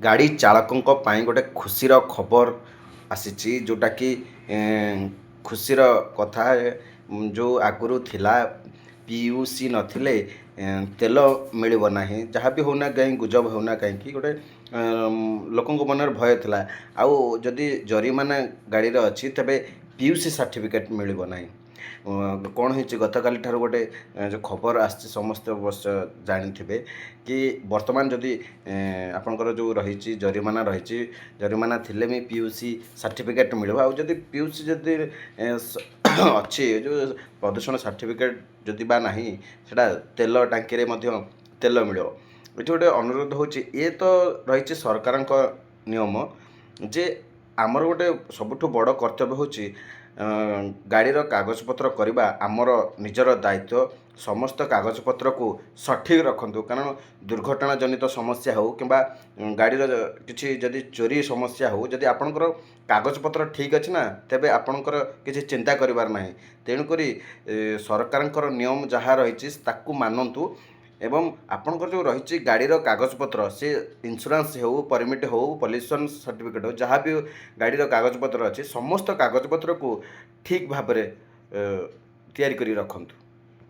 ଗାଡ଼ି ଚାଳକଙ୍କ ପାଇଁ ଗୋଟେ ଖୁସିର ଖବର ଆସିଛି ଯେଉଁଟାକି ଖୁସିର କଥା ଯେଉଁ ଆଗରୁ ଥିଲା ପିୟୁସି ନଥିଲେ ତେଲ ମିଳିବ ନାହିଁ ଯାହା ବି ହେଉନା କାହିଁ ଗୁଜବ ହେଉନା କାହିଁକି ଗୋଟେ ଲୋକଙ୍କ ମନରେ ଭୟ ଥିଲା। ଆଉ ଯଦି ଜରିମାନା ଗାଡ଼ିରେ ଅଛି ତେବେ ପିୟୁସି ସାର୍ଟିଫିକେଟ୍ ମିଳିବ ନାହିଁ। କ'ଣ ହେଇଛି ଗତକାଲି ଠାରୁ ଗୋଟେ ଯେଉଁ ଖବର ଆସିଛି ସମସ୍ତେ ଅବଶ୍ୟ ଜାଣିଥିବେ କି ବର୍ତ୍ତମାନ ଯଦି ଆପଣଙ୍କର ଯେଉଁ ରହିଛି ଜରିମାନା ରହିଛି ଜରିମାନା ଥିଲେ ବି ପିୟୁସି ସାର୍ଟିଫିକେଟ୍ ମିଳିବ। ଆଉ ଯଦି ପିୟୁସି ଯଦି ଅଛି ଯେଉଁ ପ୍ରଦୂଷଣ ସାର୍ଟିଫିକେଟ୍ ଯଦି ବା ନାହିଁ ସେଇଟା ତେଲ ଟାଙ୍କିରେ ମଧ୍ୟ ତେଲ ମିଳିବ। ଏଠି ଗୋଟେ ଅନୁରୋଧ ହେଉଛି ଇଏ ତ ରହିଛି ସରକାରଙ୍କ ନିୟମ ଯେ ଆମର ଗୋଟେ ସବୁଠୁ ବଡ଼ କର୍ତ୍ତବ୍ୟ ହେଉଛି ଗାଡ଼ିର କାଗଜପତ୍ର କରିବା ଆମର ନିଜର ଦାୟିତ୍ୱ। ସମସ୍ତ କାଗଜପତ୍ରକୁ ସଠିକ୍ ରଖନ୍ତୁ କାରଣ ଦୁର୍ଘଟଣା ଜନିତ ସମସ୍ୟା ହେଉ କିମ୍ବା ଗାଡ଼ିର କିଛି ଯଦି ଚୋରି ସମସ୍ୟା ହେଉ ଯଦି ଆପଣଙ୍କର କାଗଜପତ୍ର ଠିକ୍ ଅଛି ନା ତେବେ ଆପଣଙ୍କର କିଛି ଚିନ୍ତା କରିବାର ନାହିଁ। ତେଣୁକରି ସରକାରଙ୍କର ନିୟମ ଯାହା ରହିଛି ତାକୁ ମାନନ୍ତୁ ଏବଂ ଆପଣଙ୍କର ଯେଉଁ ରହିଛି ଗାଡ଼ିର କାଗଜପତ୍ର ସେ ଇନ୍ସୁରାନ୍ସ ହେଉ ପରମିଟ୍ ହେଉ ପଲ୍ୟୁସନ୍ ସାର୍ଟିଫିକେଟ୍ ହେଉ ଯାହା ବି ଗାଡ଼ିର କାଗଜପତ୍ର ଅଛି ସମସ୍ତ କାଗଜପତ୍ରକୁ ଠିକ୍ ଭାବରେ ତିଆରି କରି ରଖନ୍ତୁ।